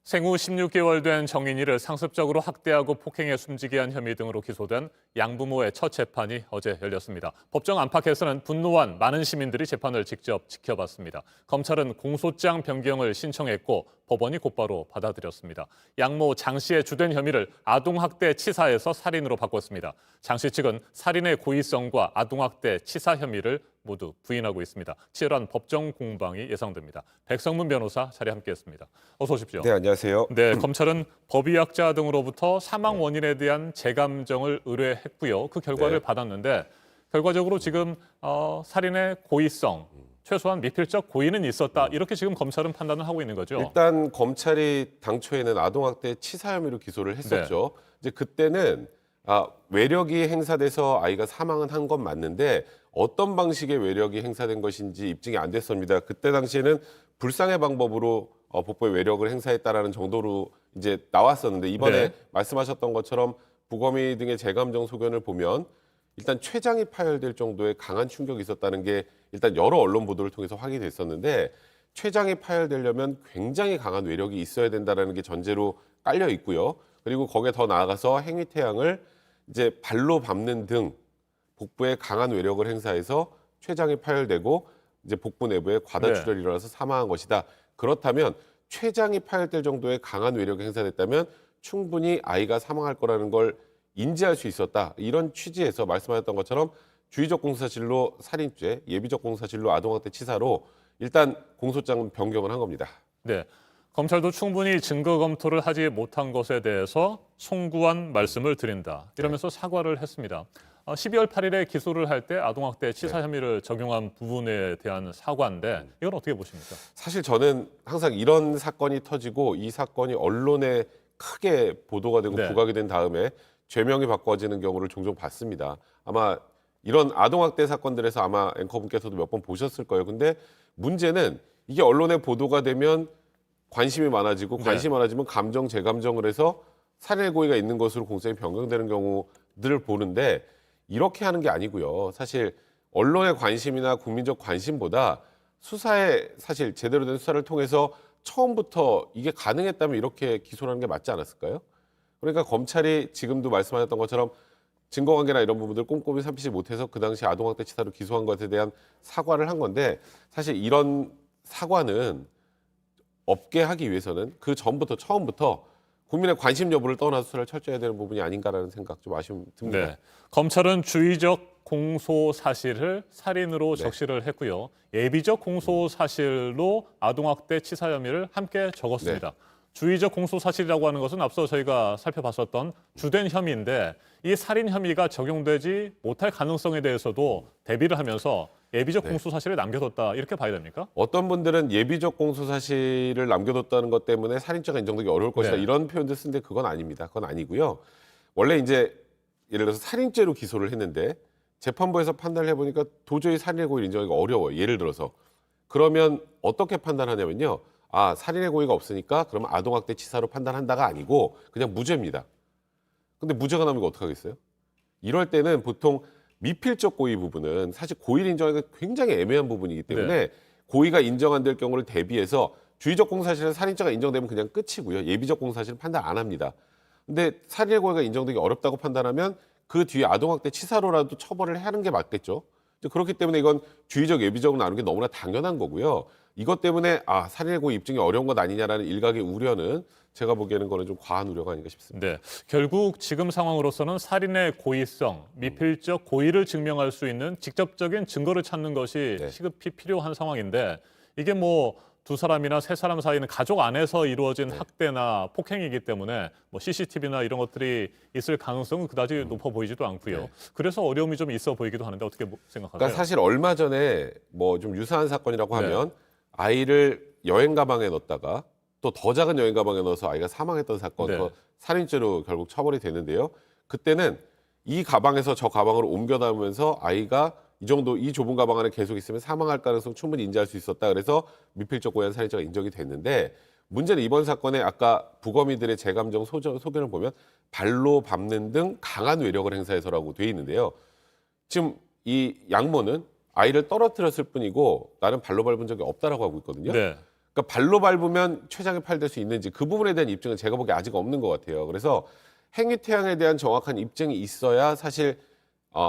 생후 16개월 된 정인이를 상습적으로 학대하고 폭행해 숨지게 한 혐의 등으로 기소된 양부모의 첫 재판이 어제 열렸습니다. 법정 안팎에서는 분노한 많은 시민들이 재판을 직접 지켜봤습니다. 검찰은 공소장 변경을 신청했고 법원이 곧바로 받아들였습니다. 양모 장 씨의 주된 혐의를 아동학대 치사에서 살인으로 바꿨습니다. 장 씨 측은 살인의 고의성과 아동학대 치사 혐의를 모두 부인하고 있습니다. 치열한 법정 공방이 예상됩니다. 백성문 변호사 자리에 함께했습니다. 어서 오십시오. 네, 안녕하세요. 네, 검찰은 법의학자 등으로부터 사망 원인에 대한 재감정을 의뢰했고요. 그 결과를 네. 받았는데 결과적으로 지금 살인의 고의성, 최소한 미필적 고의는 있었다. 이렇게 지금 검찰은 판단을 하고 있는 거죠. 일단 검찰이 당초에는 아동학대 치사 혐의로 기소를 했었죠. 이제 그때는 외력이 행사돼서 아이가 사망은 한 건 맞는데 어떤 방식의 외력이 행사된 것인지 입증이 안 됐습니다. 그때 당시에는 불상의 방법으로 복부의 외력을 행사했다라는 정도로 이제 나왔었는데 이번에 네. 말씀하셨던 것처럼 부검의 등의 재감정 소견을 보면 일단 췌장이 파열될 정도의 강한 충격이 있었다는 게 일단 여러 언론 보도를 통해서 확인이 됐었는데 췌장이 파열되려면 굉장히 강한 외력이 있어야 된다라는 게 전제로 깔려 있고요. 그리고 거기에 더 나아가서 행위태양을 이제 발로 밟는 등 복부에 강한 외력을 행사해서 췌장이 파열되고 이제 복부 내부에 과다출혈이 일어나서 사망한 것이다. 그렇다면 췌장이 파열될 정도의 강한 외력이 행사됐다면 충분히 아이가 사망할 거라는 걸 인지할 수 있었다. 이런 취지에서 말씀하셨던 것처럼 주의적 공사실로 살인죄, 예비적 공사실로 아동학대 치사로 일단 공소장 변경을 한 겁니다. 네. 검찰도 충분히 증거 검토를 하지 못한 것에 대해서 송구한 말씀을 드린다. 이러면서 사과를 했습니다. 12월 8일에 기소를 할 때 아동학대 치사 혐의를 적용한 부분에 대한 사과인데 이건 어떻게 보십니까? 사실 저는 항상 이런 사건이 터지고 이 사건이 언론에 크게 보도가 되고 네. 부각이 된 다음에 죄명이 바꿔지는 경우를 종종 봤습니다. 아마 이런 아동학대 사건들에서 아마 앵커분께서도 몇 번 보셨을 거예요. 근데 문제는 이게 언론에 보도가 되면 관심이 많아지고 관심이 많아지면 감정, 재감정을 해서 살해 고의가 있는 것으로 공소장이 변경되는 경우들을 보는데 이렇게 하는 게 아니고요. 사실 언론의 관심이나 국민적 관심보다 수사에 사실 제대로 된 수사를 통해서 처음부터 이게 가능했다면 이렇게 기소를 하는 게 맞지 않았을까요? 그러니까 검찰이 지금도 말씀하셨던 것처럼 증거관계나 이런 부분들 꼼꼼히 살피지 못해서 그 당시 아동학대 치사로 기소한 것에 대한 사과를 한 건데 사실 이런 사과는 없게 하기 위해서는 그 전부터 처음부터 국민의 관심 여부를 떠나서 수사를 철저히 해야 되는 부분이 아닌가라는 생각 좀 아쉬움 듭니다. 네. 검찰은 주의적 공소 사실을 살인으로 적시를 했고요. 예비적 공소 사실로 아동학대 치사 혐의를 함께 적었습니다. 주의적 공소 사실이라고 하는 것은 앞서 저희가 살펴봤었던 주된 혐의인데 이 살인 혐의가 적용되지 못할 가능성에 대해서도 대비를 하면서 예비적 공소 사실을 남겨뒀다 이렇게 봐야 됩니까? 어떤 분들은 예비적 공소 사실을 남겨뒀다는 것 때문에 살인죄가 인정되기 어려울 것이다 이런 표현들 쓰는데 그건 아닙니다. 그건 아니고요. 원래 이제 예를 들어서 살인죄로 기소를 했는데 재판부에서 판단을 해보니까 도저히 살인의 고의를 인정하기가 어려워요. 예를 들어서 그러면 어떻게 판단하냐면요. 살인의 고의가 없으니까 그러면 아동학대 치사로 판단한다가 아니고 그냥 무죄입니다. 근데 무죄가 나면 어떻게 하겠어요? 이럴 때는 보통 미필적 고의 부분은 사실 고의를 인정하기가 굉장히 애매한 부분이기 때문에 고의가 인정 안 될 경우를 대비해서 주의적 공사실은 살인죄가 인정되면 그냥 끝이고요. 예비적 공사실은 판단 안 합니다. 근데 살인의 고의가 인정되기 어렵다고 판단하면 그 뒤에 아동학대 치사로라도 처벌을 하는 게 맞겠죠. 그렇기 때문에 이건 주의적 예비적으로 나누는 게 너무나 당연한 거고요. 이것 때문에 살인의 고의 입증이 어려운 것 아니냐라는 일각의 우려는 제가 보기에는 그거는 좀 과한 우려가 아닌가 싶습니다. 네, 결국 지금 상황으로서는 살인의 고의성, 미필적 고의를 증명할 수 있는 직접적인 증거를 찾는 것이 시급히 필요한 상황인데 이게 뭐 두 사람이나 세 사람 사이는 가족 안에서 이루어진 학대나 폭행이기 때문에 뭐 CCTV나 이런 것들이 있을 가능성은 그다지 높아 보이지도 않고요. 그래서 어려움이 좀 있어 보이기도 하는데 어떻게 생각하세요? 그러니까 사실 얼마 전에 뭐 좀 유사한 사건이라고 하면 아이를 여행 가방에 넣었다가 또 더 작은 여행 가방에 넣어서 아이가 사망했던 사건, 그 살인죄로 결국 처벌이 됐는데요. 그때는 이 가방에서 저 가방으로 옮겨 다니면서 아이가 이 정도 이 좁은 가방 안에 계속 있으면 사망할 가능성 충분히 인지할 수 있었다. 그래서 미필적 고의한 살인죄가 인정이 됐는데 문제는 이번 사건에 아까 부검이들의 재감정 소견을 보면 발로 밟는 등 강한 외력을 행사해서라고 돼 있는데요. 지금 이 양모는 아이를 떨어뜨렸을 뿐이고 나는 발로 밟은 적이 없다라고 하고 있거든요. 네. 그러니까 발로 밟으면 췌장에 파열될 수 있는지 그 부분에 대한 입증은 제가 보기에 아직 없는 것 같아요. 그래서 행위태양에 대한 정확한 입증이 있어야 사실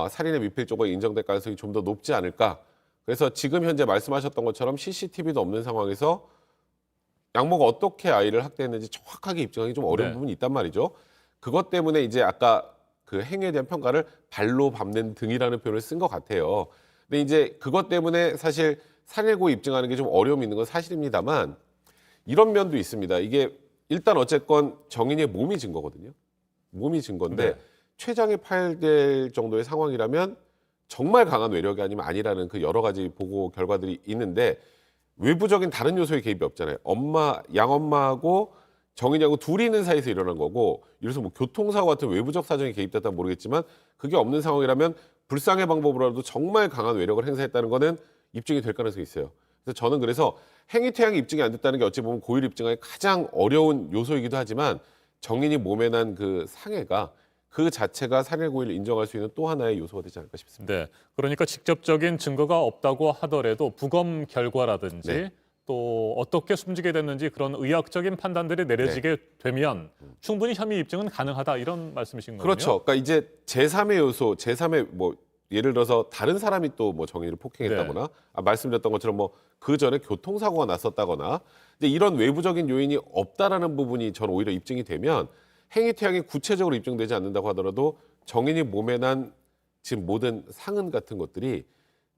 살인의 미필적으로 인정될 가능성이 좀 더 높지 않을까. 그래서 지금 현재 말씀하셨던 것처럼 CCTV도 없는 상황에서 양모가 어떻게 아이를 학대했는지 정확하게 입증하기 좀 어려운 네. 부분이 있단 말이죠. 그것 때문에 이제 아까 그 행위에 대한 평가를 발로 밟는 등이라는 표현을 쓴 것 같아요. 근데 이제 그것 때문에 사실 살해고 입증하는 게 좀 어려움이 있는 건 사실입니다만 이런 면도 있습니다. 이게 일단 어쨌건 정인의 몸이 증거거든요. 몸이 증거인데 네. 췌장이 파열될 정도의 상황이라면 정말 강한 외력이 아니면 아니라는 그 여러 가지 보고 결과들이 있는데 외부적인 다른 요소의 개입이 없잖아요. 양엄마하고 정인이하고 둘이 있는 사이에서 일어난 거고, 이래서 뭐 교통사고 같은 외부적 사정이 개입됐다면 모르겠지만 그게 없는 상황이라면 불상의 방법으로라도 정말 강한 외력을 행사했다는 거는 입증이 될 가능성이 있어요. 그래서 저는 그래서 행위태양이 입증이 안 됐다는 게 어찌 보면 고의를 입증하기 가장 어려운 요소이기도 하지만 정인이 몸에 난 그 상해가 그 자체가 살해 고의를 인정할 수 있는 또 하나의 요소가 되지 않을까 싶습니다. 네. 그러니까 직접적인 증거가 없다고 하더라도 부검 결과라든지 네. 또 어떻게 숨지게 됐는지 그런 의학적인 판단들이 내려지게 되면 충분히 혐의 입증은 가능하다 이런 말씀이신 거군요. 그렇죠. 그러니까 이제 제3의 요소, 제3의 뭐 예를 들어서 다른 사람이 또 뭐 정인이를 폭행했다거나 말씀드렸던 것처럼 뭐 그 전에 교통사고가 났었다거나 이제 이런 외부적인 요인이 없다라는 부분이 저는 오히려 입증이 되면 행위태양이 구체적으로 입증되지 않는다고 하더라도 정인이 몸에 난 지금 모든 상흔 같은 것들이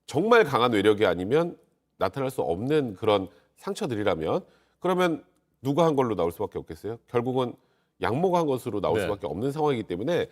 정말 강한 외력이 아니면 나타날 수 없는 그런 상처들이라면 그러면 누가 한 걸로 나올 수밖에 없겠어요? 결국은 양모가 한 것으로 나올 네. 수밖에 없는 상황이기 때문에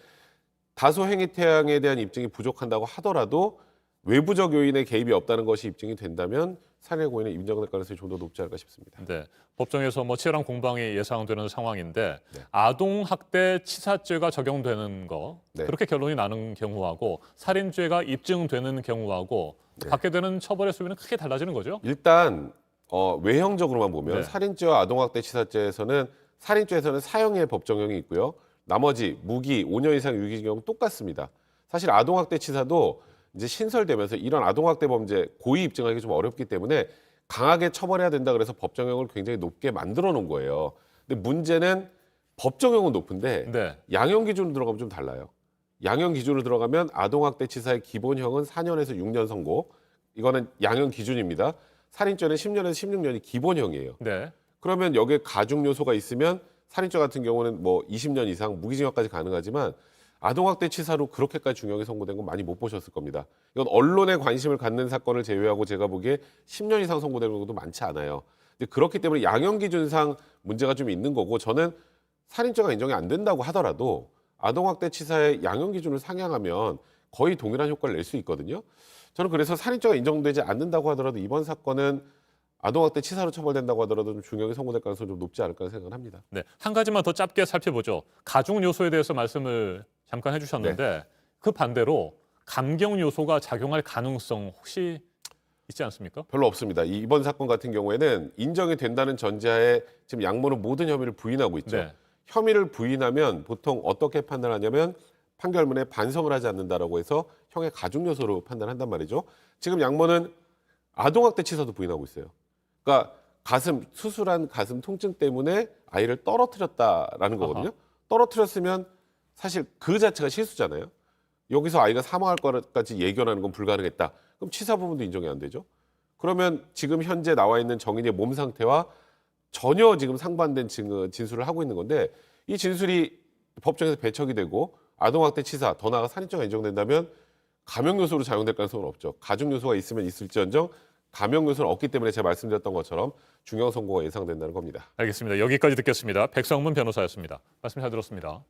다소 행위태양에 대한 입증이 부족한다고 하더라도 외부적 요인의 개입이 없다는 것이 입증이 된다면 살해 고의는 인정될 가능성이 좀 더 높지 않을까 싶습니다. 네. 법정에서 뭐 치열한 공방이 예상되는 상황인데 네. 아동 학대 치사죄가 적용되는 거 네. 그렇게 결론이 나는 경우하고 살인죄가 입증되는 경우하고 네. 받게 되는 처벌의 수위는 크게 달라지는 거죠. 일단 외형적으로만 보면 네. 살인죄와 아동학대치사죄에서는 살인죄에서는 사형의 법정형이 있고요. 나머지 무기 5년 이상 유기징역 똑같습니다. 사실 아동학대치사도 이제 신설되면서 이런 아동학대 범죄 고의 입증하기 좀 어렵기 때문에 강하게 처벌해야 된다 그래서 법정형을 굉장히 높게 만들어 놓은 거예요. 근데 문제는 법정형은 높은데 네. 양형 기준으로 들어가면 좀 달라요. 양형 기준으로 들어가면 아동학대치사의 기본형은 4년에서 6년 선고. 이거는 양형 기준입니다. 살인죄는 10년에서 16년이 기본형이에요. 네. 그러면 여기에 가중 요소가 있으면 살인죄 같은 경우는 뭐 20년 이상 무기징역까지 가능하지만 아동학대치사로 그렇게까지 중형이 선고된 건 많이 못 보셨을 겁니다. 이건 언론에 관심을 갖는 사건을 제외하고 제가 보기에 10년 이상 선고되는 경우도 많지 않아요. 근데 그렇기 때문에 양형 기준상 문제가 좀 있는 거고 저는 살인죄가 인정이 안 된다고 하더라도 아동학대치사의 양형 기준을 상향하면 거의 동일한 효과를 낼 수 있거든요. 저는 그래서 살인죄가 인정되지 않는다고 하더라도 이번 사건은 아동학대 치사로 처벌된다고 하더라도 좀 중형이 선고될 가능성이 좀 높지 않을까 생각을 합니다. 네. 한 가지만 더 짧게 살펴보죠. 가중 요소에 대해서 말씀을 잠깐 해주셨는데 그 반대로 감경 요소가 작용할 가능성 혹시 있지 않습니까? 별로 없습니다. 이번 사건 같은 경우에는 인정이 된다는 전제하에 지금 양모는 모든 혐의를 부인하고 있죠. 네. 혐의를 부인하면 보통 어떻게 판단하냐면 판결문에 반성을 하지 않는다라고 해서 형의 가중 요소로 판단한단 말이죠. 지금 양모는 아동학대 치사도 부인하고 있어요. 그러니까 수술한 가슴 통증 때문에 아이를 떨어뜨렸다라는 거거든요. 떨어뜨렸으면 사실 그 자체가 실수잖아요. 여기서 아이가 사망할 것까지 예견하는 건 불가능했다. 그럼 치사 부분도 인정이 안 되죠. 그러면 지금 현재 나와 있는 정인의 몸 상태와 전혀 지금 상반된 진술을 하고 있는 건데 이 진술이 법정에서 배척이 되고 아동학대 치사, 더 나아가 살인죄가 인정된다면 감형 요소로 작용될 가능성은 없죠. 가중 요소가 있으면 있을지언정 감형 요소는 없기 때문에 제가 말씀드렸던 것처럼 중형 선고가 예상된다는 겁니다. 알겠습니다. 여기까지 듣겠습니다. 백성문 변호사였습니다. 말씀 잘 들었습니다.